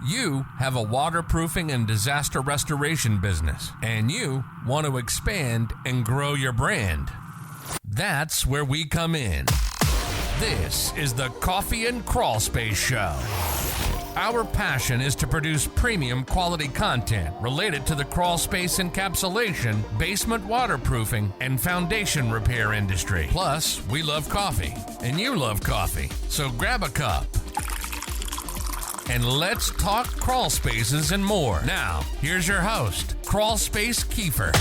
You have a waterproofing and disaster restoration business, and you want to expand and grow your brand. That's where we come in. This is the Coffee and Crawl Space Show. Our passion is to produce premium quality content related to the crawl space encapsulation, basement waterproofing, and foundation repair industry. Plus, we love coffee, and you love coffee. So grab a cup and let's talk crawl spaces and more. Now, here's your host, Crawl Space Kiefer.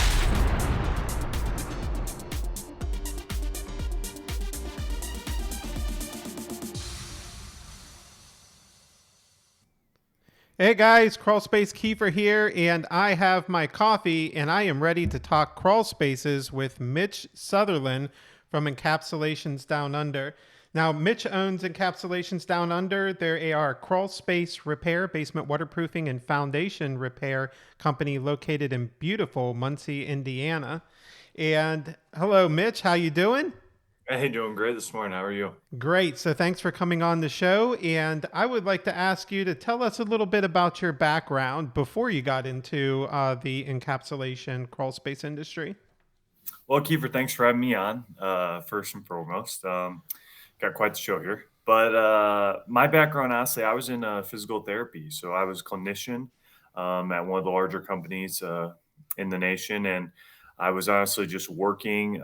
Hey guys, Crawl Space Kiefer here, and I have my coffee, and I am ready to talk crawl spaces with Mitch Sutherland from Encapsulations Down Under. Now, Mitch owns Encapsulations Down Under. They are a crawl space repair, basement waterproofing, and foundation repair company located in beautiful Muncie, Indiana. And hello, Mitch. How you doing? Hey, doing great this morning. How are you? Great. So thanks for coming on the show. And I would like to ask you to tell us a little bit about your background before you got into the encapsulation crawl space industry. Well, Kiefer, thanks for having me on, first and foremost. Got quite the show here. But my background, honestly, I was in physical therapy. So I was a clinician at one of the larger companies in the nation. And I was honestly just working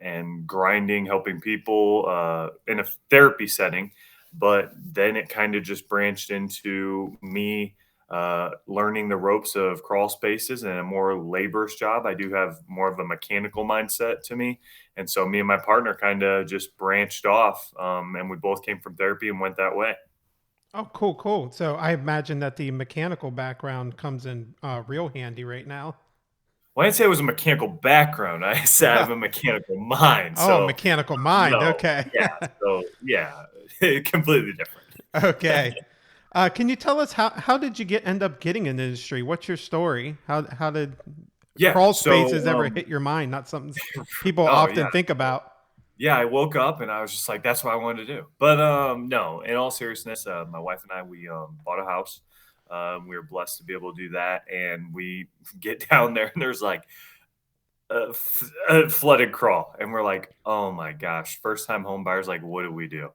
and grinding, helping people in a therapy setting. But then it kind of just branched into me learning the ropes of crawl spaces and a more laborious job. I do have more of a mechanical mindset to me. And so me and my partner kind of just branched off and we both came from therapy and went that way. Oh, cool. So I imagine that the mechanical background comes in real handy right now. Well, I didn't say it was a mechanical background. I said I have a mechanical mind. So, mechanical mind. No, Okay. Completely different. Okay. Can you tell us how did you end up getting in the industry? What's your story? How did crawl spaces ever hit your mind? Not something people often think about. Yeah, I woke up and I was just like, that's what I wanted to do. But no, in all seriousness, my wife and I, we bought a house. We were blessed to be able to do that. And we get down there and there's like a flooded crawl. And we're like, oh my gosh, first time home buyers, like, what do we do?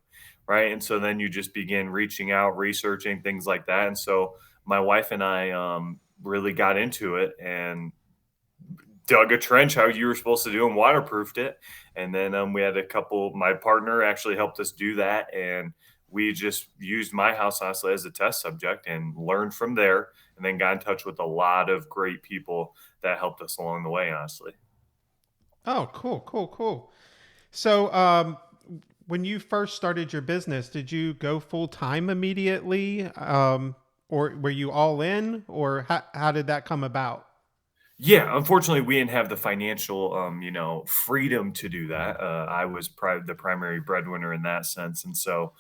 Right. And so then you just begin reaching out, researching things like that. And so my wife and I really got into it and dug a trench how you were supposed to do and waterproofed it. And then we had my partner actually helped us do that. And we just used my house, honestly, as a test subject and learned from there and then got in touch with a lot of great people that helped us along the way, honestly. Oh, cool. So when you first started your business, did you go full time immediately? Or were you all in, or how did that come about? Yeah, unfortunately, we didn't have the financial, freedom to do that. I was the primary breadwinner in that sense. And so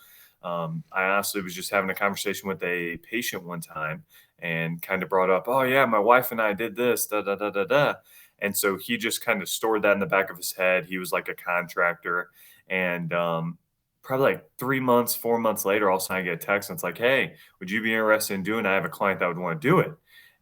I honestly was just having a conversation with a patient one time and kind of brought up, oh, yeah, my wife and I did this, da, da, da, da, da. And so he just kind of stored that in the back of his head. He was like a contractor. And probably like 3 months, 4 months later, all of a sudden I get a text and it's like, hey, would you be interested in doing it? I have a client that would want to do it.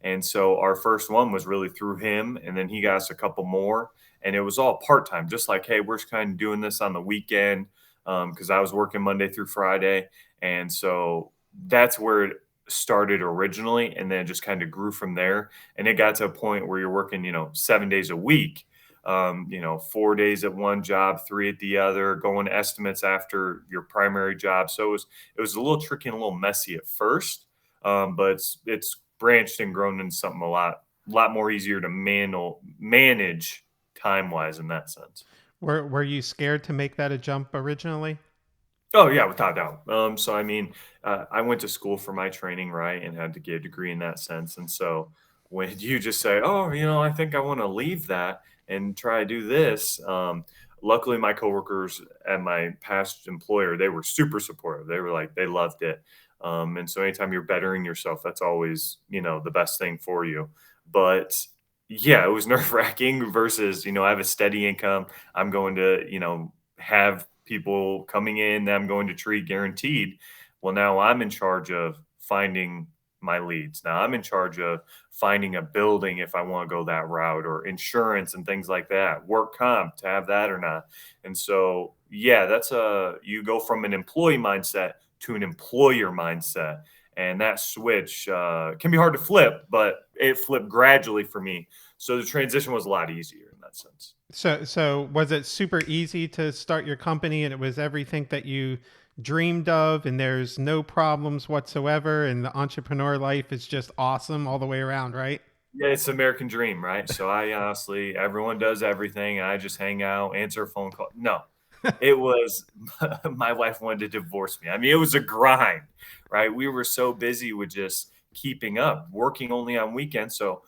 And so our first one was really through him. And then he got us a couple more. And it was all part-time, just like, hey, we're just kind of doing this on the weekend because I was working Monday through Friday. And so that's where it started originally. And then it just kind of grew from there. And it got to a point where you're working, 7 days a week, 4 days at one job, 3 at the other, going estimates after your primary job. So it was a little tricky and a little messy at first, but it's branched and grown into something a lot more easier to manage time-wise in that sense. Were you scared to make that a jump originally? Oh yeah, without doubt. So I mean, I went to school for my training, right, and had to get a degree in that sense. And so when you just say, oh, I think I want to leave that and try to do this. Luckily, my coworkers at my past employer, they were super supportive. They were like, they loved it. And so anytime you're bettering yourself, that's always, the best thing for you. But yeah, it was nerve wracking versus, I have a steady income. I'm going to, have people coming in that I'm going to treat guaranteed. Well, now I'm in charge of finding my leads. Now I'm in charge of finding a building if I want to go that route, or insurance and things like that, work comp to have that or not. And so, yeah, you go from an employee mindset to an employer mindset. And that switch can be hard to flip, but it flipped gradually for me. So the transition was a lot easier in that sense. So was it super easy to start your company and it was everything that you dreamed of and there's no problems whatsoever and the entrepreneur life is just awesome all the way around, right? Yeah, it's the American dream, right? So I honestly, everyone does everything. I just hang out, answer a phone call. No, it was my wife wanted to divorce me. I mean, it was a grind, right? We were so busy with just keeping up, working only on weekends. So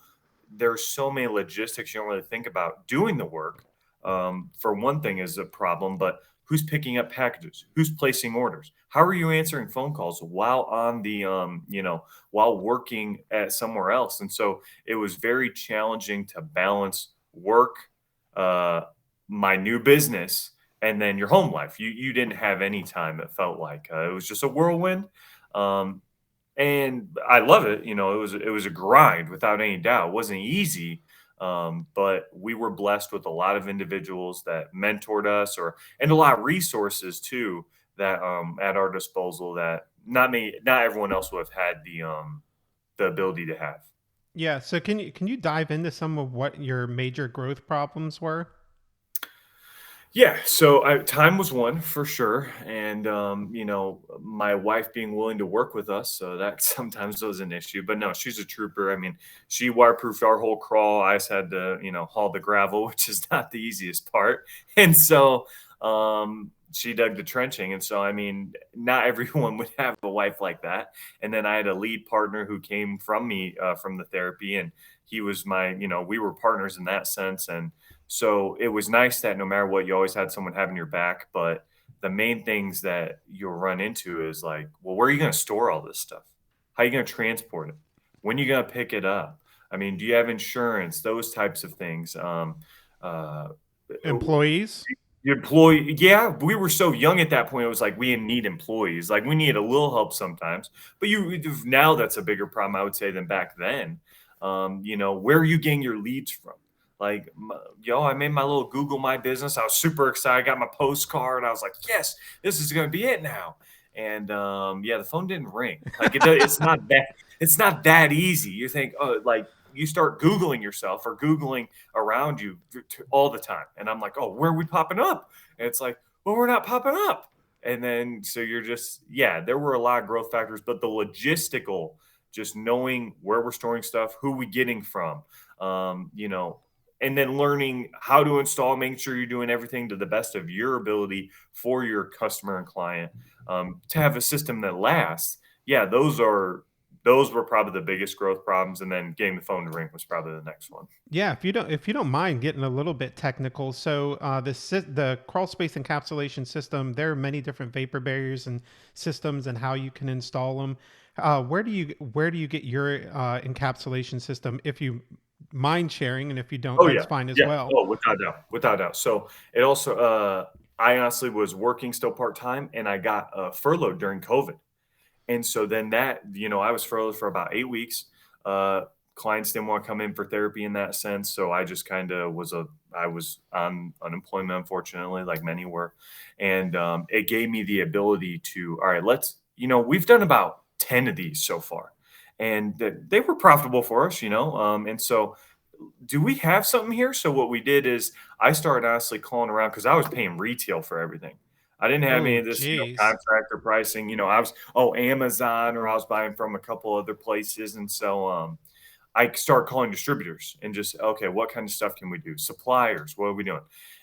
there's so many logistics you don't really think about. Doing the work, for one thing, is a problem, but who's picking up packages? Who's placing orders? How are you answering phone calls while on the, while working at somewhere else? And so it was very challenging to balance work, uh, my new business, and then your home life. You didn't have any time. It felt like it was just a whirlwind. Um, and I love it. It was a grind without any doubt. It wasn't easy, but we were blessed with a lot of individuals that mentored us, and a lot of resources too that at our disposal that not everyone else would have had the ability to have. Yeah, so can you dive into some of what your major growth problems were? Yeah, so time was one for sure, and my wife being willing to work with us, so that sometimes was an issue. But no, she's a trooper. I mean, she waterproofed our whole crawl. I just had to, haul the gravel, which is not the easiest part, and so she dug the trenching. And so, I mean, not everyone would have a wife like that. And then I had a lead partner who came from me from the therapy, and he was we were partners in that sense, and so it was nice that no matter what, you always had someone having your back. But the main things that you'll run into is like, well, where are you going to store all this stuff? How are you going to transport it? When are you going to pick it up? I mean, do you have insurance? Those types of things. Uh, Employees? your employee, yeah, we were so young at that point. It was like we didn't need employees. Like we needed a little help sometimes, but now that's a bigger problem, I would say, than back then. Where are you getting your leads from? Like, I made my little Google My Business. I was super excited. I got my postcard. I was like, yes, this is going to be it now. And yeah, the phone didn't ring. Like it's not that easy. You think, oh, like you start Googling yourself or Googling around you all the time. And I'm like, oh, where are we popping up? And it's like, well, we're not popping up. And then, so you're just, yeah, there were a lot of growth factors, but the logistical, just knowing where we're storing stuff, who we getting from, and then learning how to install, making sure you're doing everything to the best of your ability for your customer and client, to have a system that lasts. Yeah, those were probably the biggest growth problems, and then getting the phone to ring was probably the next one. Yeah, if you don't mind getting a little bit technical, so the crawl space encapsulation system, there are many different vapor barriers and systems and how you can install them. Where do you get your encapsulation system? If you mind sharing, and if you don't, Oh that's yeah, fine as yeah. well. Oh, without doubt, without doubt. So it also, I honestly was working still part time, and I got furloughed during COVID. And so then that, I was furloughed for about 8 weeks. Uh, Clients didn't want to come in for therapy in that sense. So I just kind of I was on unemployment, unfortunately, like many were. And it gave me the ability to, all right, we've done about 10 of these so far. And they were profitable for us, and so do we have something here? So what we did is I started honestly calling around because I was paying retail for everything. I didn't have any Oh, of this, geez. contractor pricing. I was Amazon, or I was buying from a couple other places, and so I start calling distributors and just, okay, what kind of stuff can we do? Suppliers, what are we doing?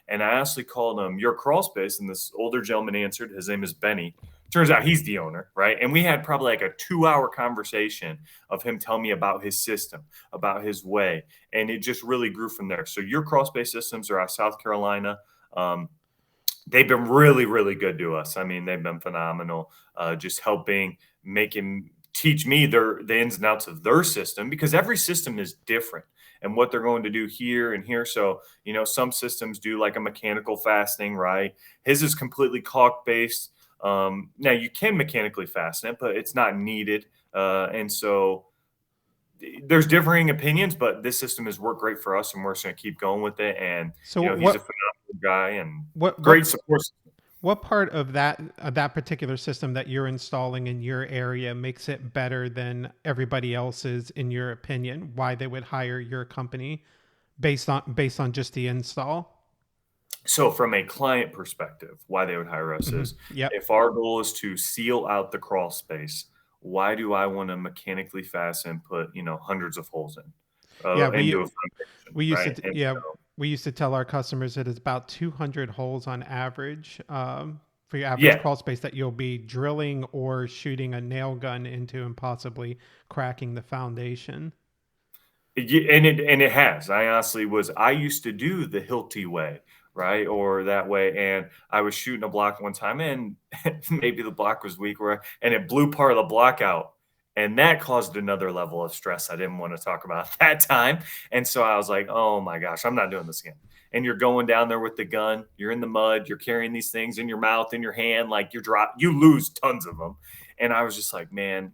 And I actually called your crawl space, and this older gentleman answered. His name is Benny. Turns out he's the owner, right? And we had probably like a 2-hour conversation of him telling me about his system, about his way, and it just really grew from there. So your crawl space systems are out of South Carolina. Um, they've been really, really good to us. I mean, they've been phenomenal, just helping teach me the ins and outs of their system, because every system is different and what they're going to do here and here. So, some systems do like a mechanical fastening, right? His is completely caulk based. Now you can mechanically fasten it, but it's not needed. And so there's differing opinions, but this system has worked great for us, and we're just going to keep going with it. And So he's a phenomenal guy and what great support. what part of that particular system that you're installing in your area makes it better than everybody else's, in your opinion? Why they would hire your company based on just the install? So from a client perspective, why they would hire us is Yep. if our goal is to seal out the crawl space, why do I want to mechanically fasten, put, hundreds of holes in Yeah, into a foundation, we used right? to And yeah, we used to tell our customers that it's about 200 holes on average, for your average yeah, crawl space that you'll be drilling or shooting a nail gun into and possibly cracking the foundation. and it has. I used to do the Hilty way, right? Or that way. And I was shooting a block one time and maybe the block was weak and it blew part of the block out. And that caused another level of stress I didn't want to talk about at that time. And so I was like, oh my gosh, I'm not doing this again. And you're going down there with the gun, you're in the mud, you're carrying these things in your mouth, in your hand, like you lose tons of them. And I was just like, man,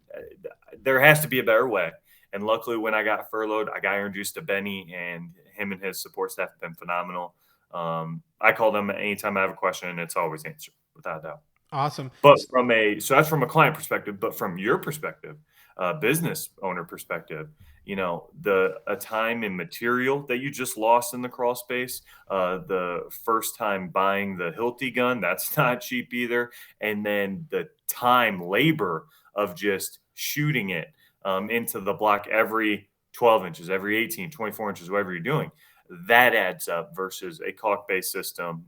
there has to be a better way. And luckily, when I got furloughed, I got introduced to Benny, and him and his support staff have been phenomenal. I call them anytime I have a question, and it's always answered without a doubt. Awesome. But so that's from a client perspective. But from your perspective, business owner perspective, a time and material that you just lost in the crawl space, the first time buying the Hilti gun, that's not cheap either. And then the time labor of just shooting it into the block every 12 inches, every 18, 24 inches, whatever you're doing, that adds up versus a caulk-based system,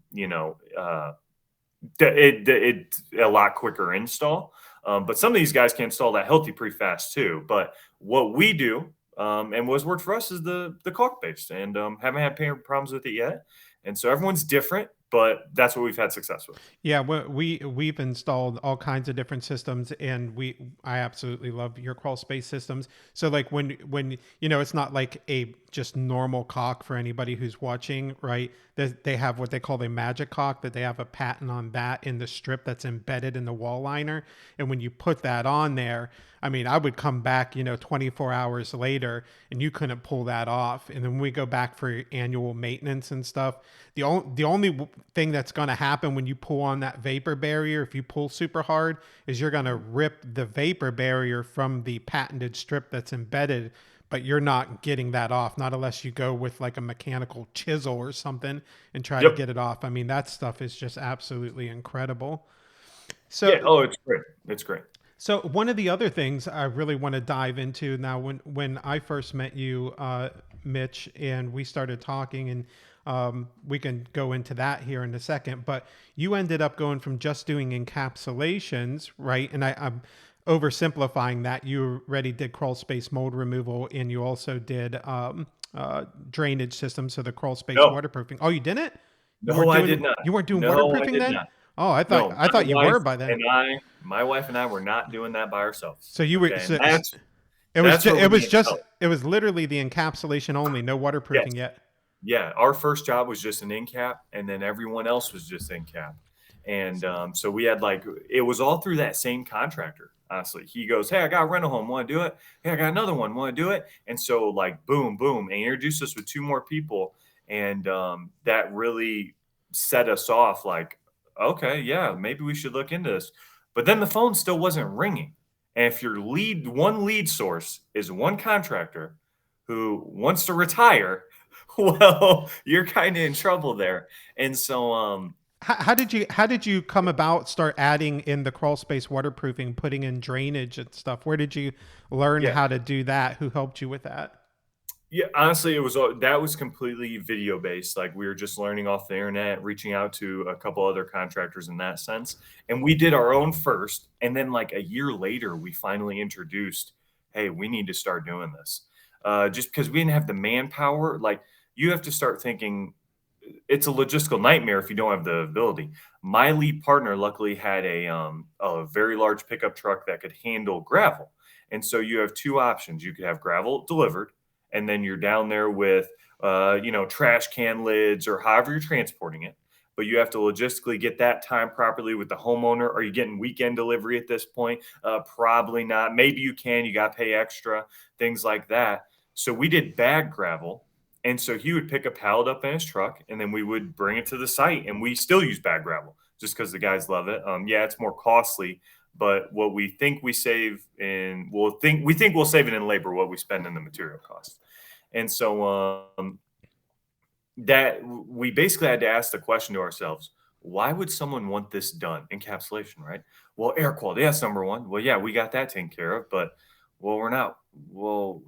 it's a lot quicker install. But some of these guys can install that Hilti pretty fast too. But what we do, and what's worked for us, is the caulk-based, and haven't had problems with it yet. And so everyone's different, but that's what we've had success with. Yeah, we've installed all kinds of different systems, and I absolutely love your crawl space systems. So like when it's not like a just normal caulk for anybody who's watching, right? They have what they call the magic caulk, that they have a patent on that in the strip that's embedded in the wall liner, and when you put that on there, I mean, I would come back, 24 hours later, and you couldn't pull that off. And then when we go back for annual maintenance and stuff, the only thing that's going to happen when you pull on that vapor barrier, if you pull super hard, is you're going to rip the vapor barrier from the patented strip that's embedded, but you're not getting that off, not unless you go with like a mechanical chisel or something and try to get it off. I mean, that stuff is just absolutely incredible. So, yeah. Oh, it's great. It's great. So one of the other things I really want to dive into now, when I first met you, Mitch, and we started talking, and we can go into that here in a second, but you ended up going from just doing encapsulations, right? And I'm oversimplifying that. You already did crawl space mold removal, and you also did drainage systems, so the crawl space waterproofing. Oh, you didn't? No, I did not. You weren't doing No, waterproofing then? not. Oh, I thought you were by then. And my wife and I were not doing that by ourselves. So you were. Okay? It was literally the encapsulation only, no waterproofing yet. Yeah, our first job was just an Encap, and then everyone else was just Encap. And so we had it was all through that same contractor. Honestly, he goes, "Hey, I got a rental home. Want to do it? Hey, I got another one. Want to do it?" And so boom, boom, and he introduced us with two more people, and that really set us off. Okay, yeah, maybe we should look into this. But then the phone still wasn't ringing. And if your one lead source is one contractor who wants to retire, well, you're kind of in trouble there. And so how did you come about start adding in the crawl space waterproofing, putting in drainage and stuff? Where did you learn how to do that? Who helped you with that? Yeah, honestly, that was completely video based. We were just learning off the internet, reaching out to a couple other contractors in that sense. And we did our own first. And then a year later, we finally introduced, hey, we need to start doing this. Just because we didn't have the manpower, you have to start thinking it's a logistical nightmare if you don't have the ability. My lead partner luckily had a very large pickup truck that could handle gravel. And so you have two options. You could have gravel delivered, and then you're down there with, trash can lids or however you're transporting it. but you have to logistically get that time properly with the homeowner. Are you getting weekend delivery at this point? Probably not. Maybe you can. You got to pay extra, things like that. So we did bag gravel. And so he would pick a pallet up in his truck, and then we would bring it to the site, and we still use bag gravel just because the guys love it. Yeah, it's more costly, but what we think we save in, we think we'll save it in labor, what we spend in the material cost. And so that we basically had to ask the question to ourselves, why would someone want this done? Encapsulation, right? Well, air quality, that's number one. Well, yeah, we got that taken care of, but we're not. Well,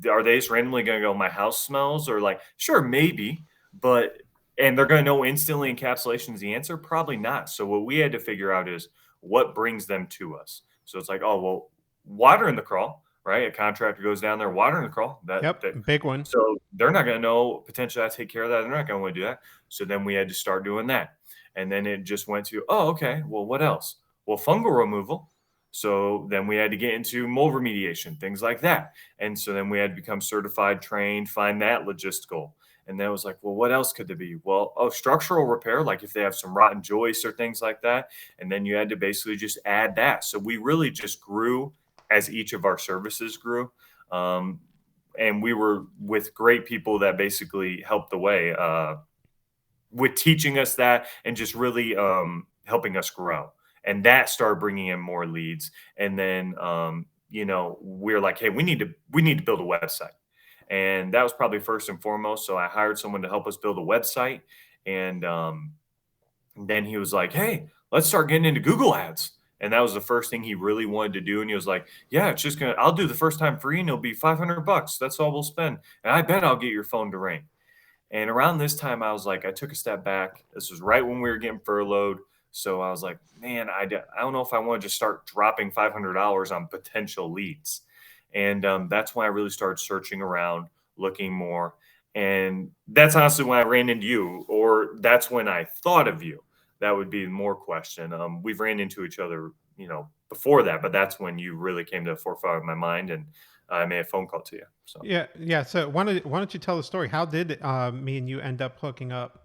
are they just randomly going to go, my house smells? Or like, sure, maybe, but, and they're going to know instantly encapsulation is the answer? Probably not. So what we had to figure out is what brings them to us. So it's like, oh, well, water in the crawl, right? A contractor goes down there, water in the crawl. Yep, big one. So they're not going to know potentially I take care of that. They're not going to want to do that. So then we had to start doing that. And then it just went to, oh, okay, well, what else? Well, fungal removal. So then we had to get into mold remediation, things like that. And so then we had to become certified, trained, find that logistical. And then it was like, well, what else could there be? Well, oh, structural repair, like if they have some rotten joists or things like that. And then you had to basically just add that. So we really just grew as each of our services grew. And we were with great people that basically helped the way with teaching us that and just really helping us grow. And that started bringing in more leads. And then, we're like, hey, we need to build a website. And that was probably first and foremost. So I hired someone to help us build a website. And then he was like, hey, let's start getting into Google ads. And that was the first thing he really wanted to do. And he was like, yeah, I'll do the first time free and it'll be $500. That's all we'll spend. And I bet I'll get your phone to ring. And around this time, I was like, I took a step back. This was right when we were getting furloughed. So I was like, man, I don't know if I want to just start dropping $500 on potential leads. And that's when I really started searching around, looking more. And that's honestly when I ran into you, or that's when I thought of you. That would be more question. We've ran into each other, before that, but that's when you really came to the forefront of my mind, and I made a phone call to you. So Yeah. So why don't you tell the story? How did me and you end up hooking up?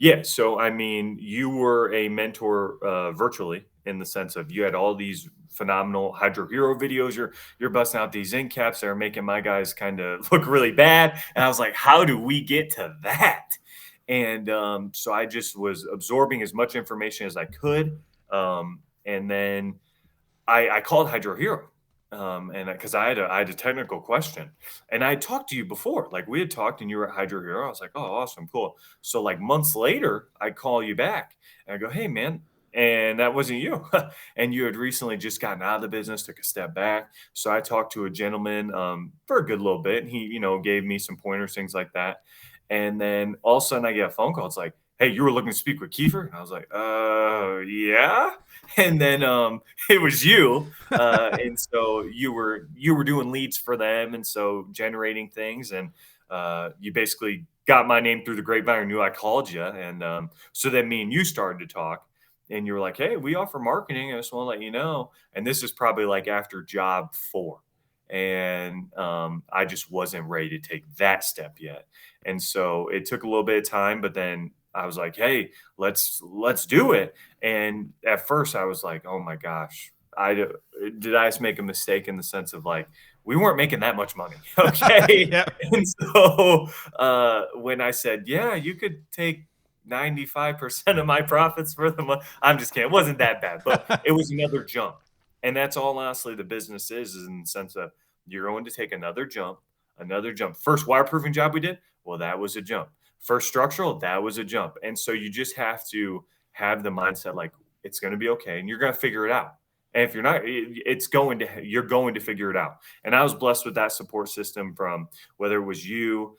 yeah, so I mean, you were a mentor virtually in the sense of you had all these phenomenal Hydro Hero videos. You're busting out these end caps that are making my guys kind of look really bad, and I was like, how do we get to that? And so I just was absorbing as much information as I could. And then I called Hydro Hero. And because I had a technical question, and I had talked to you before, like we had talked, and you were at Hydro Hero. I was like, oh, awesome, cool. So like months later, I call you back, and I go, hey, man, and that wasn't you, and you had recently just gotten out of the business, took a step back. So I talked to a gentleman for a good little bit, and he, gave me some pointers, things like that. And then all of a sudden, I get a phone call. It's like, hey, you were looking to speak with Kiefer, and I was like, yeah. And then it was you, and so you were doing leads for them, and so generating things, and you basically got my name through the grapevine, knew I called you, and so then me and you started to talk, and you were like, hey, we offer marketing, I just want to let you know. And this is probably like after job 4, and I just wasn't ready to take that step yet, and so it took a little bit of time, but then I was like, hey, let's do it. And at first I was like, oh my gosh, did I just make a mistake in the sense of like, we weren't making that much money. Okay. Yeah. And so when I said, yeah, you could take 95% of my profits for the month. I'm just kidding. It wasn't that bad, but it was another jump. And that's all honestly the business is in the sense of you're going to take another jump, another jump. First waterproofing job we did, well, that was a jump. First structural, that was a jump. And so you just have to have the mindset like it's going to be okay, and you're going to figure it out. And if you're not, you're going to figure it out. And I was blessed with that support system from whether it was you,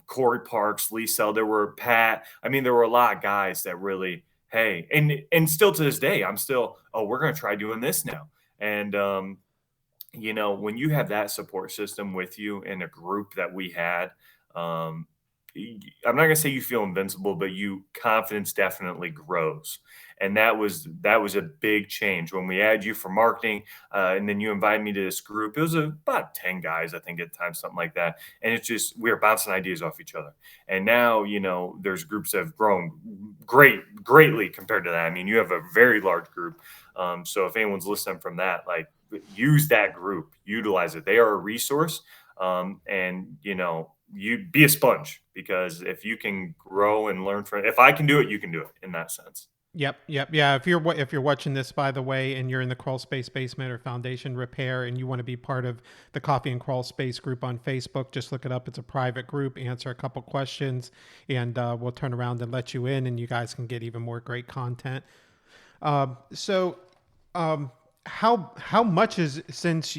Corey Parks, Lee Sell, there were Pat. I mean, there were a lot of guys that really, hey, and still to this day, I'm still, oh, we're going to try doing this now. And when you have that support system with you in a group that we had, I'm not gonna say you feel invincible, but confidence definitely grows. And that was a big change when we added you for marketing, and then you invited me to this group. It was about 10 guys, I think, at the time, something like that. And it's just we were bouncing ideas off each other. And now, there's groups that have grown greatly compared to that. I mean, you have a very large group. So if anyone's listening from that, like use that group, utilize it. They are a resource. And you be a sponge, because if you can grow and learn from it, if I can do it, you can do it in that sense. Yep, yeah. If you're watching this, by the way, and you're in the Crawl Space Basement or Foundation Repair, and you want to be part of the Coffee and Crawl Space group on Facebook, just look it up. It's a private group. Answer a couple questions, and we'll turn around and let you in, and you guys can get even more great content. How much is since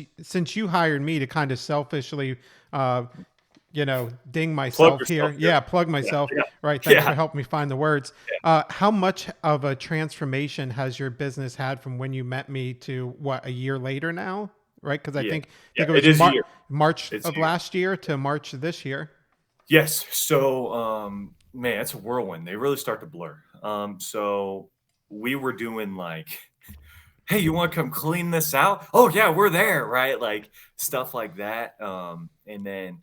you hired me to kind of selfishly ding myself here. Yeah, plug myself. Yeah. Right. Thanks for helping me find the words. How much of a transformation has your business had from when you met me to a year later now? Right. Because I think it was March of last year to March of this year. Yes. So, man, it's a whirlwind. They really start to blur. So we were doing like, hey, you want to come clean this out? Oh yeah, we're there. Right. Like stuff like that. And then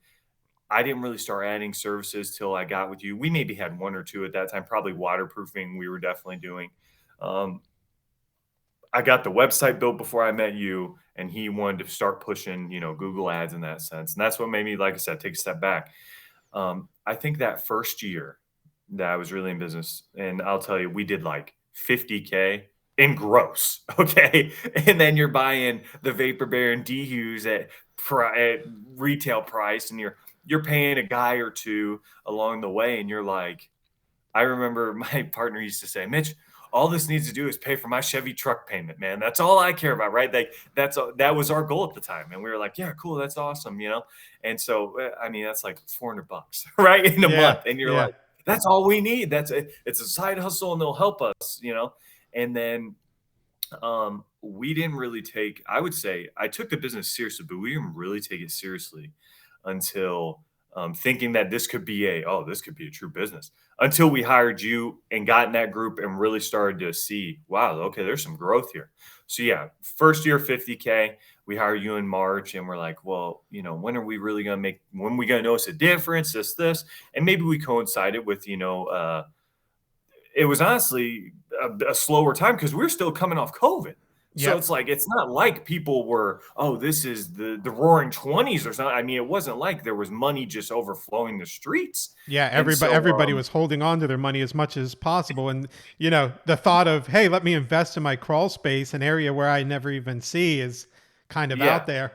I didn't really start adding services till I got with you. We maybe had one or two at that time, probably waterproofing. We were definitely doing. I got the website built before I met you, and he wanted to start pushing, Google ads in that sense. And that's what made me, like I said, take a step back. I think that first year that I was really in business, and I'll tell you, we did like 50K in gross. Okay. And then you're buying the Vapor Bear and D-Hughes at retail price, and you're paying a guy or two along the way. And you're like, I remember my partner used to say, Mitch, all this needs to do is pay for my Chevy truck payment, man. That's all I care about. Right. Like that was our goal at the time. And we were like, yeah, cool. That's awesome. And so, I mean, that's like $400, right. In a month. And you're like, that's all we need. It's a side hustle, and they'll help us, and then, we didn't really I would say I took the business seriously, but we didn't really take it seriously until thinking that this could be a true business, until we hired you and got in that group and really started to see, wow, okay, there's some growth here. So yeah, first year 50K, we hired you in March, and we're like, well, when are we really going to when we going to notice a difference, this, and maybe we coincided with, it was honestly a slower time because we were still coming off COVID. So it's like, it's not like people were, oh, this is the roaring 20s or something. I mean, it wasn't like there was money just overflowing the streets. Yeah, everybody was holding on to their money as much as possible. And, the thought of, hey, let me invest in my crawl space, an area where I never even see, is kind of out there.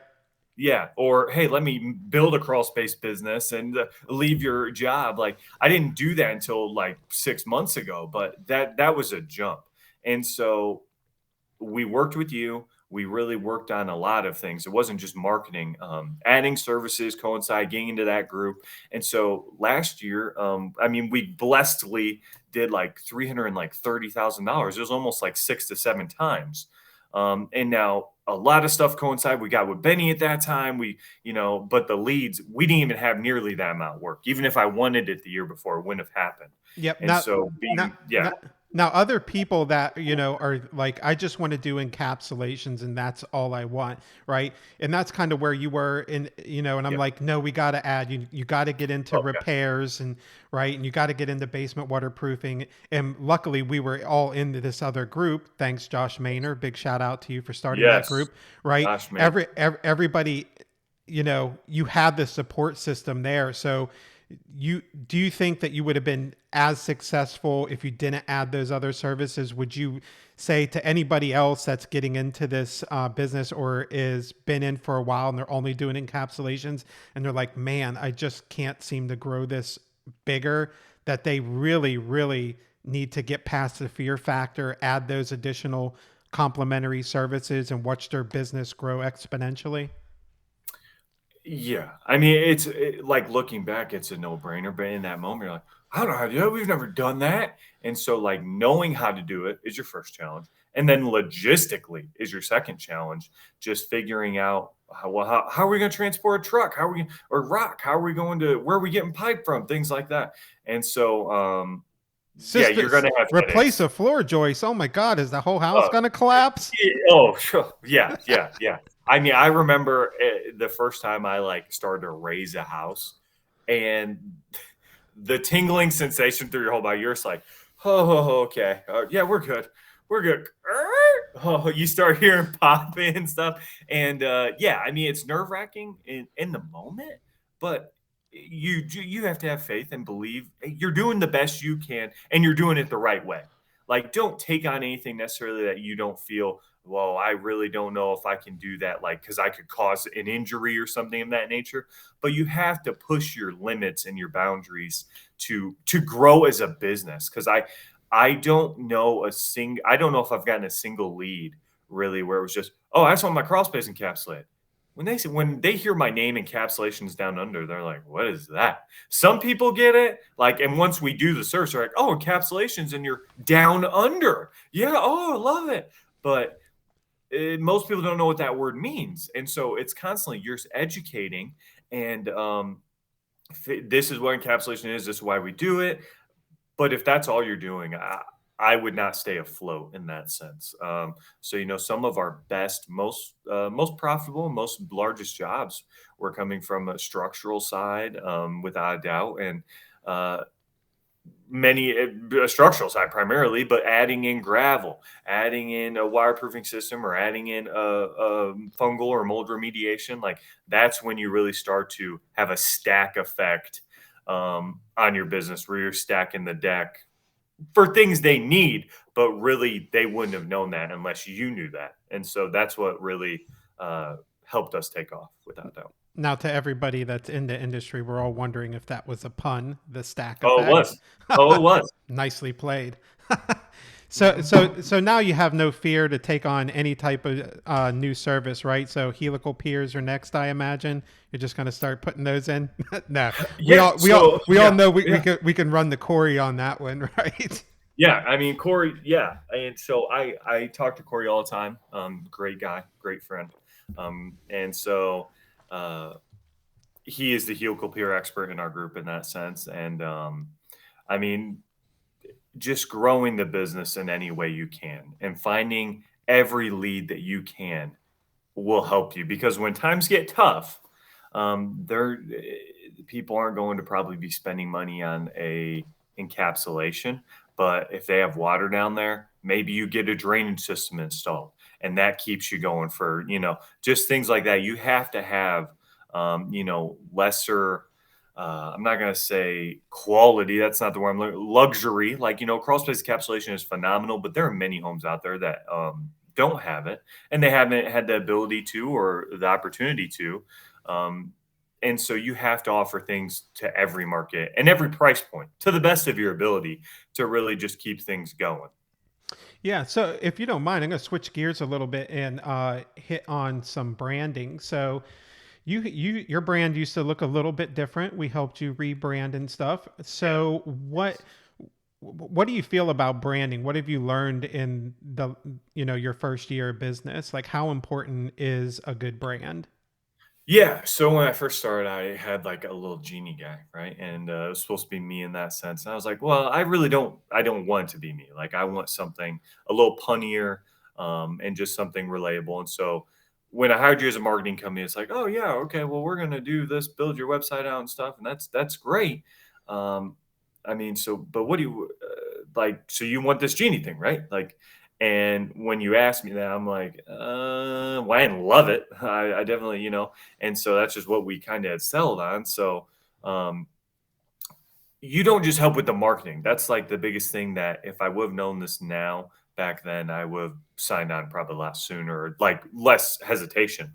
Yeah. Or, hey, let me build a crawl space business and leave your job. Like, I didn't do that until like 6 months ago, but that was a jump. And so we worked with you. We really worked on a lot of things. It wasn't just marketing, adding services, getting into that group. And so last year, I mean, we blessedly did like $330,000. It was almost like 6 to 7 times. And now a lot of stuff coincided. We got with Benny at that time. But the leads, we didn't even have nearly that amount of work. Even if I wanted it the year before, it wouldn't have happened. Yep. And Now, other people that, are like, I just want to do encapsulations and that's all I want. Right. And that's kind of where you were in, and I'm like, no, we got to add, you got to get into repairs and and you got to get into basement waterproofing. And luckily we were all into this other group. Thanks, Josh Maynor. Big shout out to you for starting that group. Right. Gosh, everybody, you had the support system there. So do you think that you would have been as successful if you didn't add those other services? Would you say to anybody else that's getting into this business or is been in for a while and they're only doing encapsulations and they're like, man, I just can't seem to grow this bigger, that they really, really need to get past the fear factor, add those additional complementary services, and watch their business grow exponentially? Yeah. I mean, like looking back, it's a no-brainer, but in that moment, you're like, I don't know how to do it. We've never done that. And so like knowing how to do it is your first challenge. And then logistically is your second challenge, just figuring out how are we going to transport a truck? How are we, or rock? How are we going to, where are we getting pipe from? Things like that. And so, yeah, you're going Sisters, to have replace headaches. a floor joist. Oh my God, is the whole house gonna collapse? Oh, sure. Yeah, yeah, yeah. I mean, I remember the first time I like started to raise a house, and the tingling sensation through your whole body. You're just like, oh, okay, yeah, we're good, we're good. Oh, you start hearing popping and stuff, and yeah, I mean, it's nerve wracking in the moment, but you have to have faith and believe you're doing the best you can, and you're doing it the right way. Like, don't take on anything necessarily that you don't feel, well, I really don't know if I can do that, like, because I could cause an injury or something of that nature. But you have to push your limits and your boundaries to grow as a business. Because I don't know I don't know if I've gotten a single lead really where it was just, oh, I just want my crawl space encapsulated. When they hear my name, Encapsulations Down Under, they're like, what is that? Some people get it, like, and once we do the search, they're like, oh, encapsulations, and you're down under. Yeah, oh, I love it. But most people don't know what that word means, and so it's constantly you're educating. And this is what encapsulation is. This is why we do it. But if that's all you're doing, I would not stay afloat in that sense. So some of our best, most profitable, most largest jobs were coming from a structural side, without a doubt, and many a structural side primarily, but adding in gravel, adding in a wireproofing system, or adding in a fungal or mold remediation, like that's when you really start to have a stack effect on your business, where you're stacking the deck for things they need, but really they wouldn't have known that unless you knew that. And so that's what really helped us take off, without doubt. Now, to everybody that's in the industry, we're all wondering if that was a pun, the stack Oh, it effect. was. Oh, it was. Nicely played. So now you have no fear to take on any type of new service, right? So helical piers are next, I imagine. You're just going to start putting those in. No, Yeah. we all know Yeah. we can run the Corey on that one, right? Yeah, I mean, Corey, yeah. And so I talk to Corey all the time. Great guy, great friend. And so he is the helical peer expert in our group in that sense. And I mean, just growing the business in any way you can and finding every lead that you can will help you, because when times get tough, there people aren't going to probably be spending money on a encapsulation. But if they have water down there, maybe you get a drainage system installed, and that keeps you going for just things like that. You have to have lesser. I'm not going to say quality. That's not the word. Luxury. Like, crawl space encapsulation is phenomenal, but there are many homes out there that don't have it, and they haven't had the ability to, or the opportunity to. And so you have to offer things to every market and every price point to the best of your ability to really just keep things going. Yeah. So if you don't mind, I'm going to switch gears a little bit and hit on some branding. So your brand used to look a little bit different. We helped you rebrand and stuff. So what do you feel about branding? What have you learned in your first year of business? Like, how important is a good brand? Yeah. So when I first started, I had like a little genie guy, right? And it was supposed to be me in that sense. And I was like, well, I don't want it to be me. Like, I want something a little punnier, and just something relatable. And so when I hired you as a marketing company, it's like, oh yeah, okay, well, we're gonna do this, build your website out and stuff, and that's great. Um, I mean, so but what do you like? So you want this genie thing, right? Like, and when you asked me that, I'm like, well, I didn't love it. I definitely, and so that's just what we kind of had settled on. So um, you don't just help with the marketing. That's like the biggest thing that if I would have known this now back then, I would have signed on probably a lot sooner, or like less hesitation.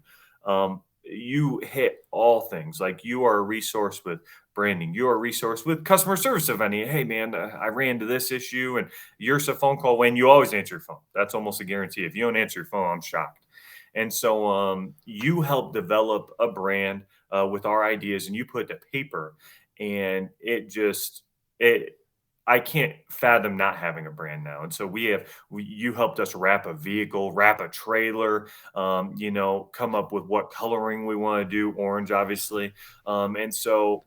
You hit all things. Like, you are a resource with branding. You are a resource with customer service. If any, hey man, I ran into this issue, and you're a phone call when you always answer your phone. That's almost a guarantee. If you don't answer your phone, I'm shocked. And so you help develop a brand with our ideas, and you put it to paper, and it I can't fathom not having a brand now. And so you helped us wrap a vehicle, wrap a trailer, come up with what coloring we want to do, orange, obviously. And so,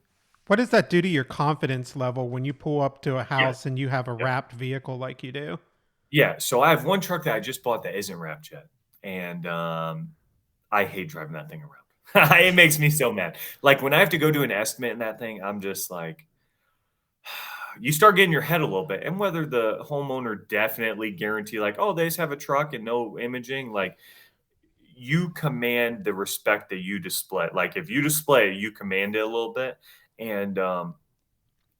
What does that do to your confidence level when you pull up to a yeah, house and you have a yeah, wrapped vehicle like you do? yeah. So I have one truck that I just bought that isn't wrapped yet. And I hate driving that thing around. It makes me so mad. Like when I have to go do an estimate in that thing, I'm just like, you start getting your head a little bit. And whether the homeowner definitely guarantee, like, oh, they just have a truck and no imaging, like you command the respect that you display. Like if you display it, you command it a little bit. And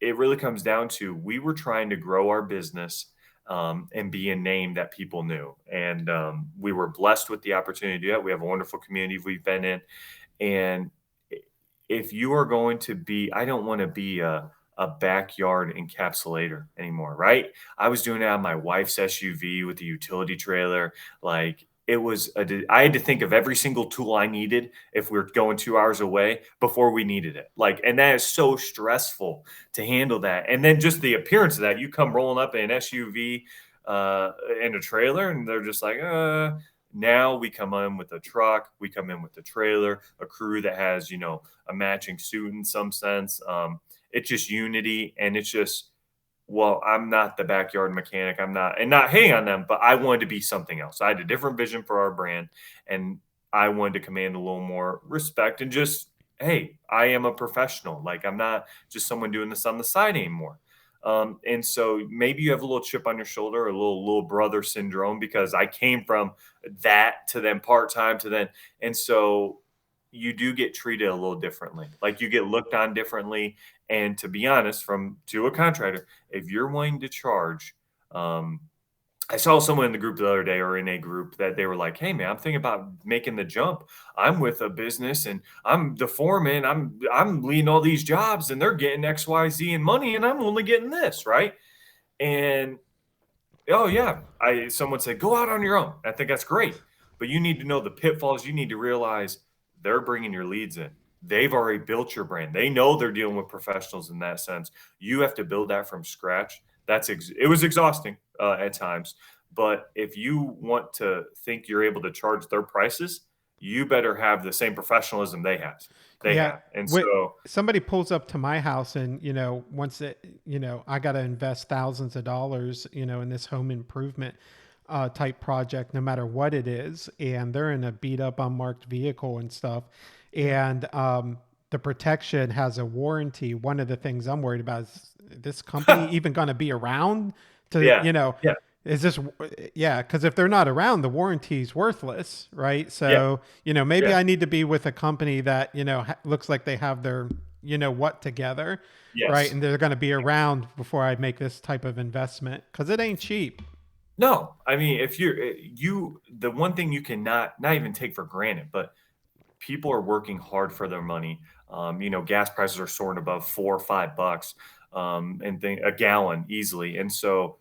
it really comes down to we were trying to grow our business and be a name that people knew. And we were blessed with the opportunity to do that. We have a wonderful community we've been in. And if you are going to be, I don't want to be a backyard encapsulator anymore, right? I was doing it on my wife's SUV with the utility trailer. Like I had to think of every single tool I needed if we are going 2 hours away before we needed it. Like, and that is so stressful to handle that. And then just the appearance of that, you come rolling up in an SUV in a trailer, and they're just like, now we come in with a truck, we come in with a trailer, a crew that has, a matching suit in some sense. It's just unity, and it's just, well, I'm not the backyard mechanic. I'm not, and not hating on them, but I wanted to be something else. I had a different vision for our brand, and I wanted to command a little more respect and just, hey, I am a professional. Like I'm not just someone doing this on the side anymore. And so maybe you have a little chip on your shoulder, a little brother syndrome, because I came from that to then part time to then, and so you do get treated a little differently. Like you get looked on differently. And to be honest, to a contractor, if you're willing to charge, I saw someone in the group the other day, or in a group, that they were like, "Hey man, I'm thinking about making the jump. I'm with a business and I'm the foreman. I'm leading all these jobs and they're getting X, Y, Z in money, and I'm only getting this, right?" And oh yeah, someone said, "Go out on your own." I think that's great, but you need to know the pitfalls. You need to realize they're bringing your leads in. They've already built your brand. They know they're dealing with professionals in that sense. You have to build that from scratch. It was exhausting at times, but if you want to think you're able to charge their prices, you better have the same professionalism they have. Yeah. And When so somebody pulls up to my house and, once I got to invest thousands of dollars, in this home improvement type project, no matter what it is, and they're in a beat up, unmarked vehicle and stuff. And, the protection has a warranty. One of the things I'm worried about is this company even going to be around to, yeah, yeah, is this, yeah, because if they're not around, the warranty's worthless, right? yeah, So, maybe yeah, I need to be with a company that, looks like they have their, what together, right? yes. And they're going to be around before I make this type of investment because it ain't cheap. No, I mean, if the one thing you cannot not even take for granted, but people are working hard for their money. Gas prices are soaring above $4 or $5, and a gallon easily. And so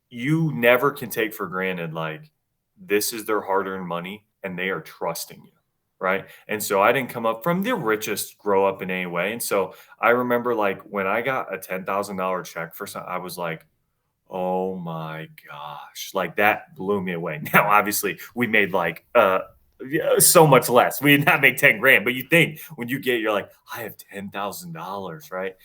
you never can take for granted, like, this is their hard-earned money and they are trusting you. Right. And so I didn't come up from the richest grow up in any way. And so I remember, like, when I got a $10,000 check for something, I was like, oh my gosh, like that blew me away. Now, obviously, we made like yeah, so much less. We did not make 10 grand, but you think when you're like, I have $10,000, right?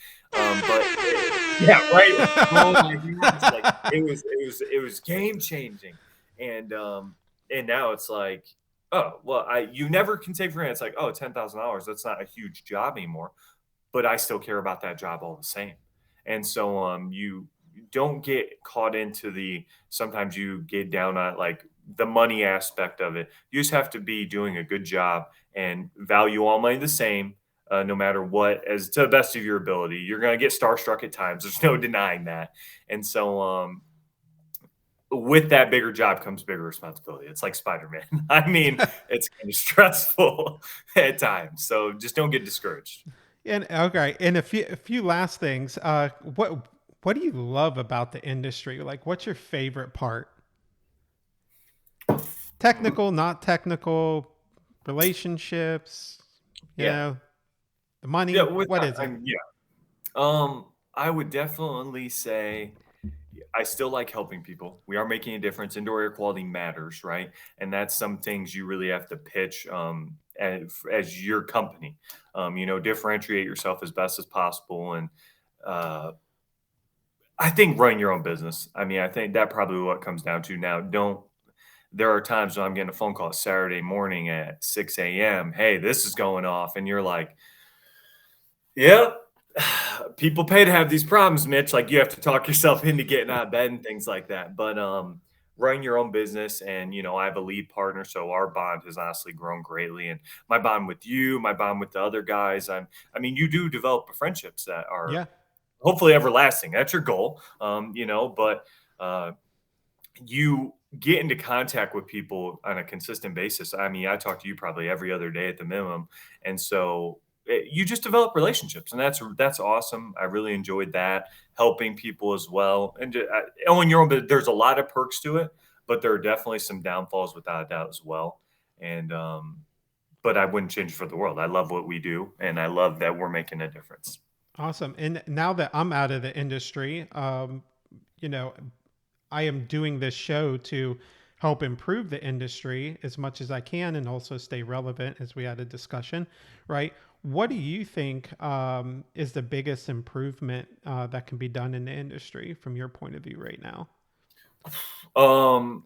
Yeah, right. Oh my gosh, like it was game changing, and and now it's like, oh well, you never can take for granted. It's like, oh, $10,000, that's not a huge job anymore, but I still care about that job all the same. And so you don't get caught into sometimes you get down on like the money aspect of it. You just have to be doing a good job and value all money the same, no matter what, as to the best of your ability. You're going to get starstruck at times. There's no denying that. And so with that bigger job comes bigger responsibility. It's like Spider-Man. I mean, it's kind of stressful at times. So just don't get discouraged. And okay, and a few last things. What do you love about the industry? Like, what's your favorite part? Technical, not technical, relationships, Yeah. the money. Yeah. What is it? Yeah. I would definitely say I still like helping people. We are making a difference. Indoor air quality matters, right? And that's some things you really have to pitch as your company. Differentiate yourself as best as possible. And uh, I think run your own business. I mean, I think that probably what it comes down to now. Don't There are times when I'm getting a phone call Saturday morning at 6 a.m. Hey, this is going off. And you're like, yep. People pay to have these problems, Mitch. Like you have to talk yourself into getting out of bed and things like that. But running your own business, and I have a lead partner, so our bond has honestly grown greatly. And my bond with you, my bond with the other guys, you do develop friendships that are Yeah. hopefully everlasting. That's your goal, but uh, you get into contact with people on a consistent basis. I mean, I talk to you probably every other day at the minimum, and so you just develop relationships, and that's awesome. I really enjoyed that, helping people as well, and owning your own. But there's a lot of perks to it, but there are definitely some downfalls without a doubt as well. And but I wouldn't change it for the world. I love what we do, and I love that we're making a difference. Awesome. And now that I'm out of the industry, you know, I am doing this show to help improve the industry as much as I can and also stay relevant, as we had a discussion, right? What do you think is the biggest improvement that can be done in the industry from your point of view right now? Um,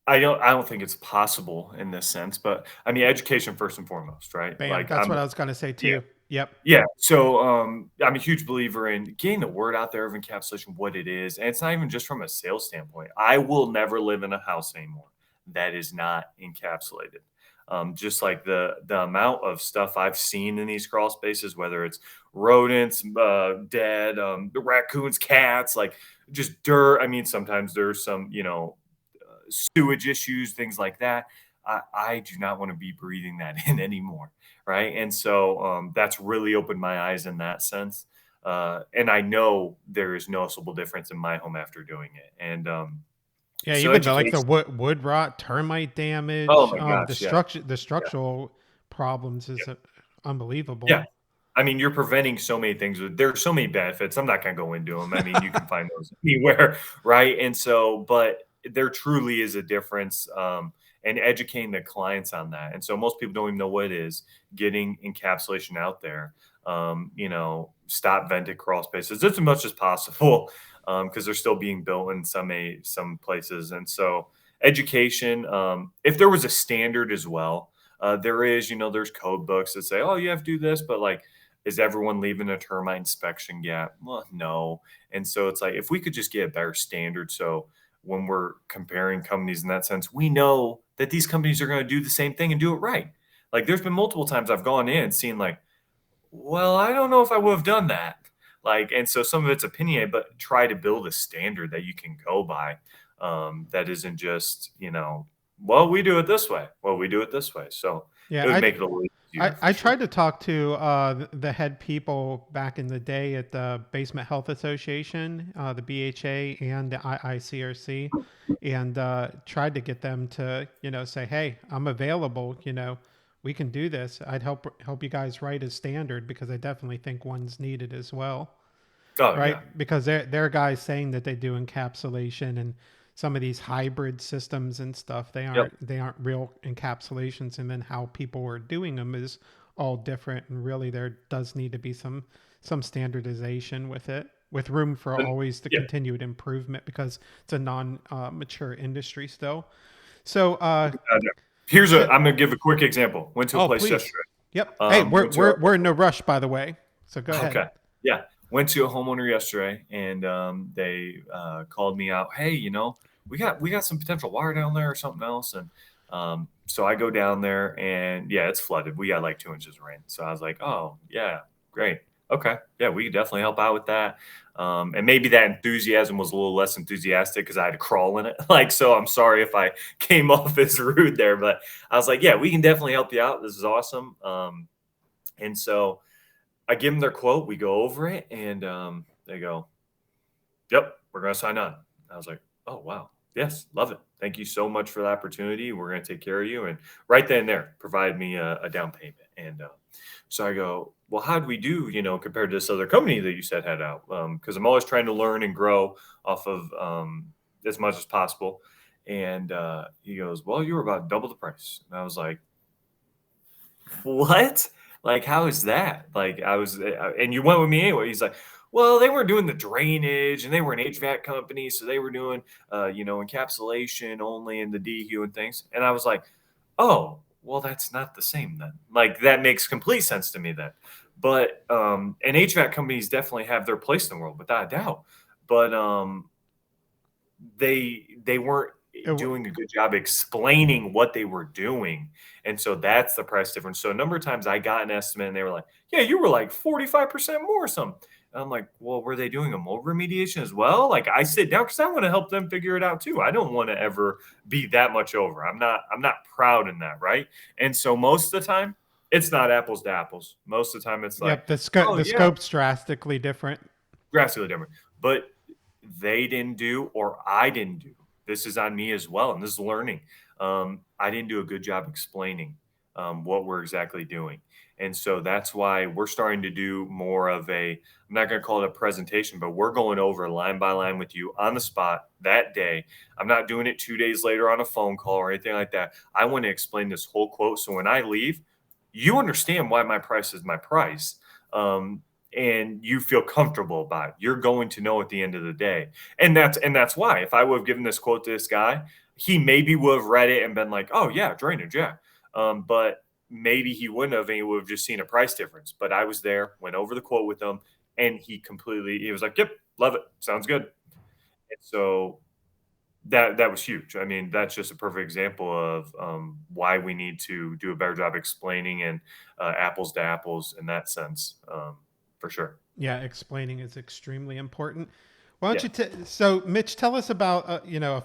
I don't think it's possible in this sense, but I mean, education first and foremost, right? Bam. Like That's what I was going to say yeah, too. Yep. yeah. So I'm a huge believer in getting the word out there of encapsulation, what it is. And it's not even just from a sales standpoint. I will never live in a house anymore that is not encapsulated. Just like the amount of stuff I've seen in these crawl spaces, whether it's rodents, dead, the raccoons, cats, like just dirt. I mean, sometimes there's some, sewage issues, things like that. I do not want to be breathing that in anymore. Right. And so that's really opened my eyes in that sense. And I know there is noticeable difference in my home after doing it. And Yeah, so even the education. wood rot, termite Oh damage, my gosh. Yeah. the Yeah. structural problems is Yeah. unbelievable. I mean, you're preventing so many things. There are so many benefits. I'm not going to go into them. I mean, you can find those anywhere, right? And so, but there truly is a difference, and educating the clients on that. And so, most people don't even know what it is. Getting encapsulation out there, stop vented crawl spaces as much as possible, because they're still being built in some places. And so, education. If there was a standard as well, there is. There's code books that say, "Oh, you have to do this," but like is everyone leaving a termite inspection gap? Well, no. And so it's like if we could just get a better standard, so when we're comparing companies in that sense, we know that these companies are going to do the same thing and do it right. Like there's been multiple times I've gone in and seen like, well, I don't know if I would have done that. Like, and so some of it's opinionated, but try to build a standard that you can go by. That isn't just, well, we do it this way. Well, we do it this way. So it Yeah, would make it a little easier for I sure. tried to talk to the head people back in the day at the Basement Health Association, the BHA and the IICRC, and tried to get them to say, "Hey, I'm available. We can do this. I'd help you guys write a standard because I definitely think one's needed as well." Oh Right? yeah. Because they're guys saying that they do encapsulation and some of these hybrid systems and stuff. Yep. They aren't real encapsulations, and then how people are doing them is all different. And really, there does need to be some standardization with it, with room for And always the yeah. continued improvement because it's a non mature industry still. So, Here's so I'm gonna give a quick example. Went to a oh place please, yesterday. yep. Hey, Went to a we're in no rush, by the way. So go ahead. Okay. Yeah. Went to a homeowner yesterday, and they called me out. Hey, we got some potential water down there or something else. And so I go down there, and yeah, it's flooded. We got like 2 inches of rain. So I was like, oh yeah, great. Okay, yeah, we could definitely help out with that. And maybe that enthusiasm was a little less enthusiastic because I had to crawl in it. Like, so I'm sorry if I came off as rude there, but I was like, yeah, we can definitely help you out. This is awesome. And so I give them their quote. We go over it, and they go, "Yep, we're going to sign on." I was like, "Oh wow, yes, love it. Thank you so much for the opportunity. We're going to take care of you." And right then and there, provide me a down payment. And so I go, well, how do we do, compared to this other company that you said had out? Because I'm always trying to learn and grow off of as much as possible. And he goes, well, you were about double the price. And I was like, what? Like, how is that? Like, and you went with me anyway. He's like, well, they weren't doing the drainage and they were an HVAC company. So they were doing, encapsulation only in the DHU and things. And I was like, oh, well, that's not the same then. Like, that makes complete sense to me then. But, and HVAC companies definitely have their place in the world, without a doubt. But they weren't doing a good job explaining what they were doing. And so that's the price difference. So a number of times I got an estimate and they were like, yeah, you were like 45% more or something. And I'm like, well, were they doing a mold remediation as well? Like, I sit down because I want to help them figure it out too. I don't want to ever be that much over. I'm not proud in that, right? And so most of the time, it's not apples to apples. Most of the time, it's like, the scope's drastically different. Drastically different. But they didn't do, or I didn't do. This is on me as well, and this is learning. I didn't do a good job explaining what we're exactly doing. And so that's why we're starting to do more of I'm not going to call it a presentation, but we're going over line by line with you on the spot that day. I'm not doing it 2 days later on a phone call or anything like that. I want to explain this whole quote. So when I leave, you understand why my price is my price. And you feel comfortable about it. You're going to know at the end of the day. And that's why if I would have given this quote to this guy, he maybe would have read it and been like, oh yeah, drainage. Yeah. But maybe he wouldn't have, and he would have just seen a price difference. But I was there, went over the quote with him, and he was like, yep, love it. Sounds good. And so that was huge. I mean, that's just a perfect example of why we need to do a better job explaining and apples to apples in that sense. For sure. Yeah, explaining is extremely important. Why don't you so Mitch, tell us about a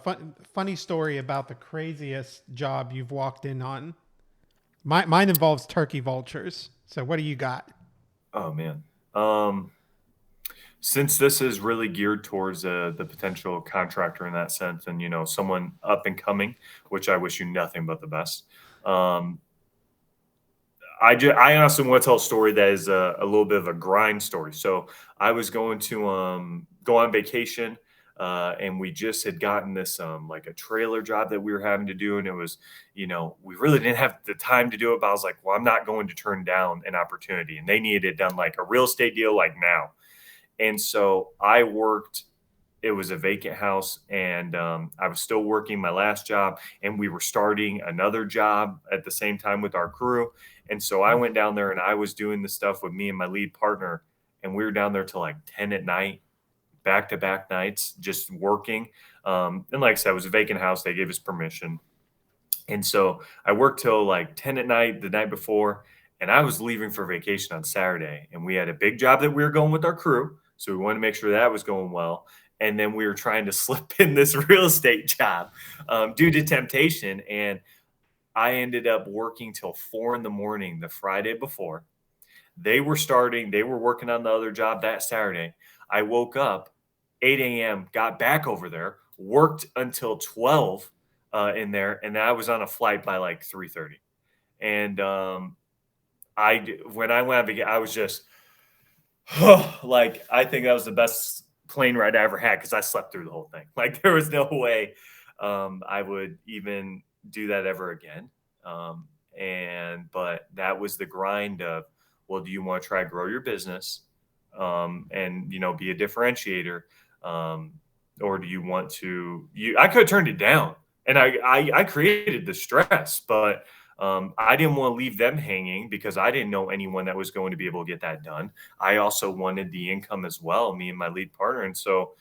funny story about the craziest job you've walked in on. Mine involves turkey vultures. So what do you got? Oh man. Since this is really geared towards the potential contractor in that sense, and someone up and coming, which I wish you nothing but the best. I honestly want to tell a story that is a little bit of a grind story. So I was going to go on vacation, and we just had gotten this like a trailer job that we were having to do, and it was, we really didn't have the time to do it. But I was like, well, I'm not going to turn down an opportunity, and they needed it done like a real estate deal, like now. And so I worked. It was a vacant house, and I was still working my last job, and we were starting another job at the same time with our crew. And so I went down there and I was doing the stuff with me and my lead partner, and we were down there till like 10 at night, back-to-back nights, just working. And like I said, it was a vacant house. They gave us permission. And so I worked till like 10 at night the night before, and I was leaving for vacation on Saturday. And we had a big job that we were going with our crew, so we wanted to make sure that was going well. And then we were trying to slip in this real estate job due to temptation. And I ended up working till 4 a.m. the Friday before. They were working on the other job that Saturday. I woke up 8 a.m., got back over there, worked until 12 in there, and I was on a flight by like 3:30. And when I went out, I was just like, I think that was the best plane ride I ever had because I slept through the whole thing. Like, there was no way I would even do that ever again. But that was the grind of, well, do you want to try grow your business and be a differentiator, or do you want to? I could have turned it down, and I created the stress, but I didn't want to leave them hanging because I didn't know anyone that was going to be able to get that done. I also wanted the income as well, me and my lead partner, and so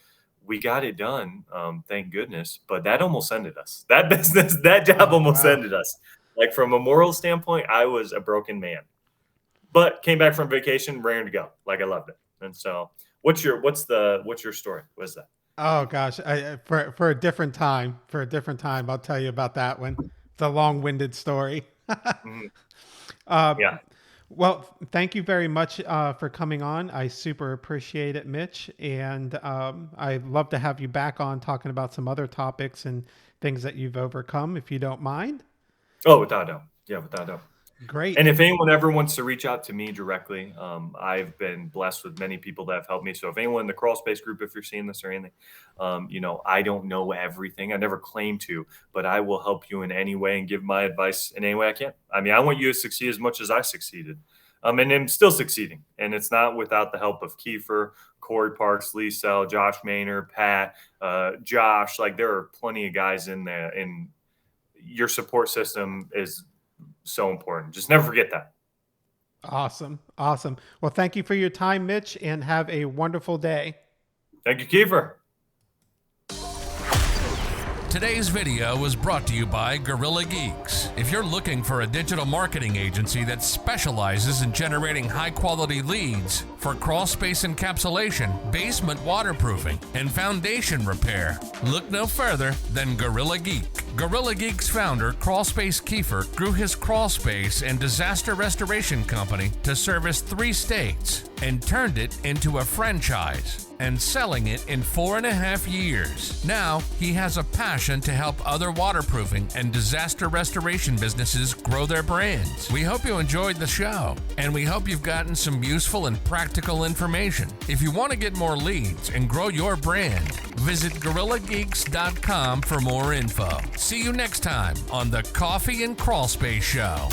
we got it done. Thank goodness. But that almost ended us. That business, that job almost ended us. Like, from a moral standpoint, I was a broken man. But came back from vacation, raring to go. Like, I loved it. And so, what's your story? What is that? Oh gosh, for a different time. I'll tell you about that one. It's a long-winded story. Mm-hmm. Yeah. Well, thank you very much for coming on. I super appreciate it, Mitch. And I'd love to have you back on talking about some other topics and things that you've overcome, if you don't mind. Oh, without a doubt. Yeah, without a doubt. Great. And if anyone ever wants to reach out to me directly, I've been blessed with many people that have helped me. So if anyone in the crawl space group, if you're seeing this or anything, I don't know everything. I never claim to, but I will help you in any way and give my advice in any way I can. I mean, I want you to succeed as much as I succeeded. And I'm still succeeding. And it's not without the help of Kiefer, Corey Parks, Lee Sell, Josh Maynard, Pat, Josh. Like, there are plenty of guys in there, and your support system is so important. Just never forget that. Awesome. Awesome. Well, thank you for your time, Mitch, and have a wonderful day. Thank you, Kiefer. Today's video was brought to you by Gorilla Geeks. If you're looking for a digital marketing agency that specializes in generating high-quality leads for crawlspace encapsulation, basement waterproofing, and foundation repair, look no further than Gorilla Geek. Gorilla Geek's founder, Crawlspace Kiefer, grew his crawlspace and disaster restoration company to service 3 states and turned it into a franchise, and selling it in 4.5 years. Now, he has a passion to help other waterproofing and disaster restoration businesses grow their brands. We hope you enjoyed the show, and we hope you've gotten some useful and practical information. If you want to get more leads and grow your brand, visit GorillaGeeks.com for more info. See you next time on the Coffee and Crawlspace Show.